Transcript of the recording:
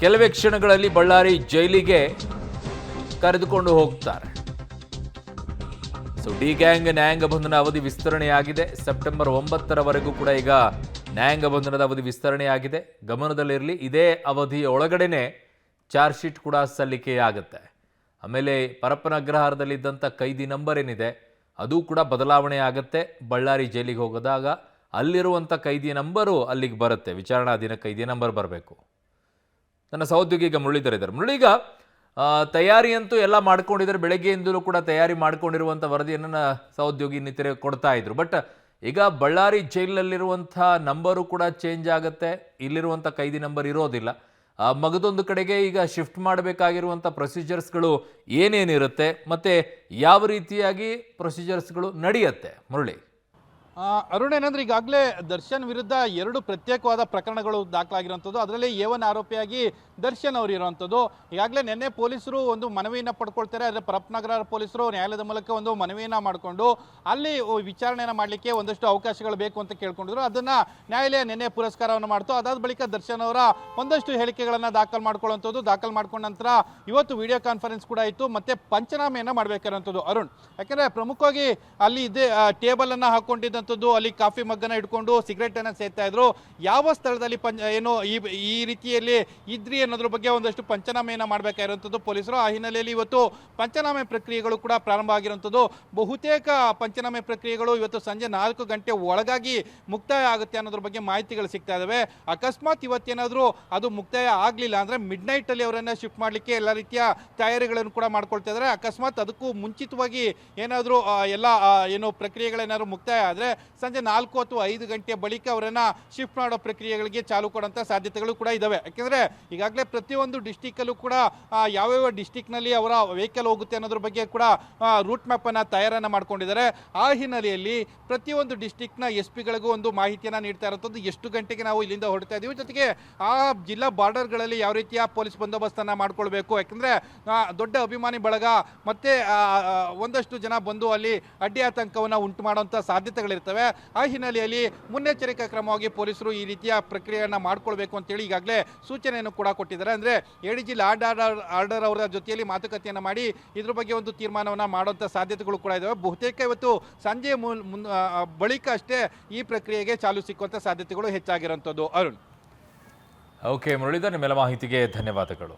ಕೆಲವೇ ಕ್ಷಣಗಳಲ್ಲಿ ಬಳ್ಳಾರಿ ಜೈಲಿಗೆ ಕರೆದುಕೊಂಡು ಹೋಗ್ತಾರೆ. ಸೊ ಡಿ ಗ್ಯಾಂಗ್ ನ್ಯಾಯಾಂಗ ಬಂಧನ ಅವಧಿ ವಿಸ್ತರಣೆಯಾಗಿದೆ. ಸೆಪ್ಟೆಂಬರ್ 9ರವರೆಗೂ ಕೂಡ ಈಗ ನ್ಯಾಯಾಂಗ ಬಂಧನದ ಅವಧಿ ವಿಸ್ತರಣೆಯಾಗಿದೆ. ಗಮನದಲ್ಲಿರಲಿ, ಇದೇ ಅವಧಿಯ ಒಳಗಡೆನೆ ಚಾರ್ಜ್ ಶೀಟ್ ಕೂಡ ಸಲ್ಲಿಕೆಯಾಗುತ್ತೆ. ಆಮೇಲೆ ಪರಪ್ಪನ ಅಗ್ರಹಾರದಲ್ಲಿದ್ದಂಥ ಕೈದಿ ನಂಬರ್ ಏನಿದೆ ಅದು ಕೂಡ ಬದಲಾವಣೆ ಆಗುತ್ತೆ. ಬಳ್ಳಾರಿ ಜೈಲಿಗೆ ಹೋಗೋದಾಗ ಅಲ್ಲಿರುವಂಥ ಕೈದಿಯ ನಂಬರು ಅಲ್ಲಿಗೆ ಬರುತ್ತೆ. ವಿಚಾರಣಾಧೀನ ಕೈದಿಯ ನಂಬರ್ ಬರಬೇಕು. ನನ್ನ ಸಹೋದ್ಯೋಗಿ ಈಗ ಮುರಳೀಧರ್ ಮುರಳೀಗ ತಯಾರಿ ಅಂತೂ ಎಲ್ಲ ಮಾಡ್ಕೊಂಡಿದ್ದಾರೆ. ಬೆಳಗ್ಗೆಯಿಂದಲೂ ಕೂಡ ತಯಾರಿ ಮಾಡ್ಕೊಂಡಿರುವಂಥ ವರದಿಯನ್ನು ಸಹೋದ್ಯೋಗಿ ಇನ್ನಿತರೆ ಕೊಡ್ತಾ ಇದ್ರು. ಬಟ್ ಈಗ ಬಳ್ಳಾರಿ ಜೈಲಿನಲ್ಲಿರುವಂಥ ನಂಬರು ಕೂಡ ಚೇಂಜ್ ಆಗುತ್ತೆ, ಇಲ್ಲಿರುವಂಥ ಕೈದಿ ನಂಬರ್ ಇರೋದಿಲ್ಲ. ಮಗದೊಂದು ಕಡೆಗೆ ಈಗ ಶಿಫ್ಟ್ ಮಾಡಬೇಕಾಗಿರುವಂಥ ಪ್ರೊಸೀಜರ್ಸ್ಗಳು ಏನೇನಿರುತ್ತೆ ಮತ್ತು ಯಾವ ರೀತಿಯಾಗಿ ಪ್ರೊಸೀಜರ್ಸ್ಗಳು ನಡೆಯುತ್ತೆ ಮುರಳಿ? ಅರುಣ್, ಏನಂದ್ರೆ ಈಗಾಗಲೇ ದರ್ಶನ್ ವಿರುದ್ಧ 2 ಪ್ರತ್ಯೇಕವಾದ ಪ್ರಕರಣಗಳು ದಾಖಲಾಗಿರುವಂಥದ್ದು. ಅದರಲ್ಲಿ A1 ಆರೋಪಿಯಾಗಿ ದರ್ಶನ್ ಅವರು ಇರುವಂಥದ್ದು. ಈಗಾಗಲೇ ನಿನ್ನೆ ಪೊಲೀಸರು ಒಂದು ಮನವಿಯನ್ನು ಪಡ್ಕೊಳ್ತಾರೆ. ಆದರೆ ಪರಪ್ಪನಗರ ಪೊಲೀಸರು ನ್ಯಾಯಾಲಯದ ಮೂಲಕ ಒಂದು ಮನವಿಯನ್ನು ಮಾಡಿಕೊಂಡು ಅಲ್ಲಿ ವಿಚಾರಣೆಯನ್ನು ಮಾಡಲಿಕ್ಕೆ ಒಂದಷ್ಟು ಅವಕಾಶಗಳು ಬೇಕು ಅಂತ ಕೇಳ್ಕೊಂಡಿದ್ರು. ಅದನ್ನು ನ್ಯಾಯಾಲಯ ನಿನ್ನೆ ಪುರಸ್ಕಾರವನ್ನು ಮಾಡ್ತು. ಅದಾದ ಬಳಿಕ ದರ್ಶನ್ ಅವರ ಒಂದಷ್ಟು ಹೇಳಿಕೆಗಳನ್ನು ದಾಖಲು ಮಾಡ್ಕೊಳ್ಳುವಂಥದ್ದು. ದಾಖಲು ಮಾಡ್ಕೊಂಡ ನಂತರ ಇವತ್ತು ವಿಡಿಯೋ ಕಾನ್ಫರೆನ್ಸ್ ಕೂಡ ಇತ್ತು, ಮತ್ತೆ ಪಂಚನಾಮೆಯನ್ನು ಮಾಡಬೇಕಾಗಿರುವಂಥದ್ದು ಅರುಣ್. ಯಾಕೆಂದರೆ ಪ್ರಮುಖವಾಗಿ ಅಲ್ಲಿ ಇದೇ ಟೇಬಲನ್ನು ಹಾಕೊಂಡಿದ್ದಂಥ ಅಲ್ಲಿ ಕಾಫಿ ಮಗ್ಗನ್ನ ಇಟ್ಕೊಂಡು ಸಿಗರೇಟ್ ಅನ್ನ ಸೇರ್ತಾ ಇದ್ರು. ಯಾವ ಸ್ಥಳದಲ್ಲಿ ಏನು ಈ ರೀತಿಯಲ್ಲಿ ಇದ್ರಿ ಅನ್ನೋದ್ರ ಬಗ್ಗೆ ಒಂದಷ್ಟು ಪಂಚನಾಮೆಯನ್ನ ಮಾಡಬೇಕಾಗಿರುವಂಥದ್ದು ಪೊಲೀಸರು. ಆ ಹಿನ್ನೆಲೆಯಲ್ಲಿ ಇವತ್ತು ಪಂಚನಾಮೆ ಪ್ರಕ್ರಿಯೆಗಳು ಕೂಡ ಪ್ರಾರಂಭ ಆಗಿರುವಂಥದ್ದು. ಬಹುತೇಕ ಪಂಚನಾಮೆ ಪ್ರಕ್ರಿಯೆಗಳು ಇವತ್ತು ಸಂಜೆ 4 ಗಂಟೆ ಒಳಗಾಗಿ ಮುಕ್ತಾಯ ಆಗುತ್ತೆ ಅನ್ನೋದ್ರ ಬಗ್ಗೆ ಮಾಹಿತಿಗಳು ಸಿಗ್ತಾ ಇದಾವೆ. ಅಕಸ್ಮಾತ್ ಇವತ್ತೇನಾದರೂ ಅದು ಮುಕ್ತಾಯ ಆಗಲಿಲ್ಲ ಅಂದ್ರೆ ಮಿಡ್ ನೈಟ್ ಅಲ್ಲಿ ಅವರನ್ನ ಶಿಫ್ಟ್ ಮಾಡಲಿಕ್ಕೆ ಎಲ್ಲ ರೀತಿಯ ತಯಾರಿಗಳನ್ನು ಕೂಡ ಮಾಡ್ಕೊಳ್ತಾ ಇದ್ದಾರೆ. ಅಕಸ್ಮಾತ್ ಅದಕ್ಕೂ ಮುಂಚಿತವಾಗಿ ಏನಾದರೂ ಎಲ್ಲ ಏನು ಪ್ರಕ್ರಿಯೆಗಳೇನಾದ್ರು ಮುಕ್ತಾಯ ಆದರೆ ಸಂಜೆ 4 ಅಥವಾ 5 ಗಂಟೆ ಬಳಿಕ ಅವರನ್ನ ಶಿಫ್ಟ್ ಮಾಡೋ ಪ್ರಕ್ರಿಯೆಗಳಿಗೆ ಚಾಲು ಕೊಡುವಂಥ ಸಾಧ್ಯತೆಗಳು ಕೂಡ ಇದಾವೆ. ಯಾಕೆಂದರೆ ಈಗಾಗಲೇ ಪ್ರತಿಯೊಂದು ಡಿಸ್ಟಿಕ್ಕಲ್ಲೂ ಕೂಡ ಯಾವ್ಯಾವ ಡಿಸ್ಟಿಕ್ನಲ್ಲಿ ಅವರ ವೆಹಿಕಲ್ ಹೋಗುತ್ತೆ ಅನ್ನೋದ್ರ ಬಗ್ಗೆ ಕೂಡ ರೂಟ್ ಮ್ಯಾಪನ್ನು ತಯಾರನ್ನು ಮಾಡ್ಕೊಂಡಿದ್ದಾರೆ. ಆ ಹಿನ್ನೆಲೆಯಲ್ಲಿ ಪ್ರತಿಯೊಂದು ಡಿಸ್ಟಿಕ್ನ SP ಗಳಿಗೂ ಒಂದು ಮಾಹಿತಿಯನ್ನು ನೀಡ್ತಾ ಇರುವಂಥದ್ದು. ಎಷ್ಟು ಗಂಟೆಗೆ ನಾವು ಇಲ್ಲಿಂದ ಹೊರಡ್ತಾ ಇದ್ದೀವಿ, ಜೊತೆಗೆ ಆ ಜಿಲ್ಲಾ ಬಾರ್ಡರ್ಗಳಲ್ಲಿ ಯಾವ ರೀತಿಯ ಪೊಲೀಸ್ ಬಂದೋಬಸ್ತನ್ನು ಮಾಡ್ಕೊಳ್ಬೇಕು. ಯಾಕೆಂದರೆ ದೊಡ್ಡ ಅಭಿಮಾನಿ ಬಳಗ ಮತ್ತೆ ಒಂದಷ್ಟು ಜನ ಬಂದು ಅಲ್ಲಿ ಅಡ್ಡಿ ಆತಂಕವನ್ನು ಉಂಟು ಮಾಡುವಂಥ ಸಾಧ್ಯತೆಗಳಿರ್ತವೆ. ಆ ಹಿನ್ನೆಲೆಯಲ್ಲಿ ಮುನ್ನೆಚ್ಚರಿಕಾ ಕ್ರಮವಾಗಿ ಪೊಲೀಸರು ಈ ರೀತಿಯ ಪ್ರಕ್ರಿಯೆಯನ್ನು ಮಾಡ್ಕೊಳ್ಬೇಕು ಅಂತೇಳಿ ಈಗಾಗಲೇ ಸೂಚನೆಯನ್ನು ಕೂಡ ಕೊಟ್ಟಿದ್ದಾರೆ. ಅಂದರೆ ADG ಲಾ ಆರ್ಡರ್ ಅವರ ಜೊತೆಯಲ್ಲಿ ಮಾತುಕತೆಯನ್ನು ಮಾಡಿ ಇದ್ರ ಬಗ್ಗೆ ಒಂದು ತೀರ್ಮಾನವನ್ನು ಮಾಡುವಂಥ ಸಾಧ್ಯತೆಗಳು ಕೂಡ ಇದ್ದಾವೆ. ಬಹುತೇಕ ಇವತ್ತು ಸಂಜೆ ಬಳಿಕ ಅಷ್ಟೇ ಈ ಪ್ರಕ್ರಿಯೆಗೆ ಚಾಲು ಸಿಕ್ಕುವಂಥ ಸಾಧ್ಯತೆಗಳು ಹೆಚ್ಚಾಗಿರುವಂಥದ್ದು ಅರುಣ್. ಓಕೆ ಮುರಳೀಧರ್, ನಿಮ್ಮೆಲ್ಲ ಮಾಹಿತಿಗೆ ಧನ್ಯವಾದಗಳು.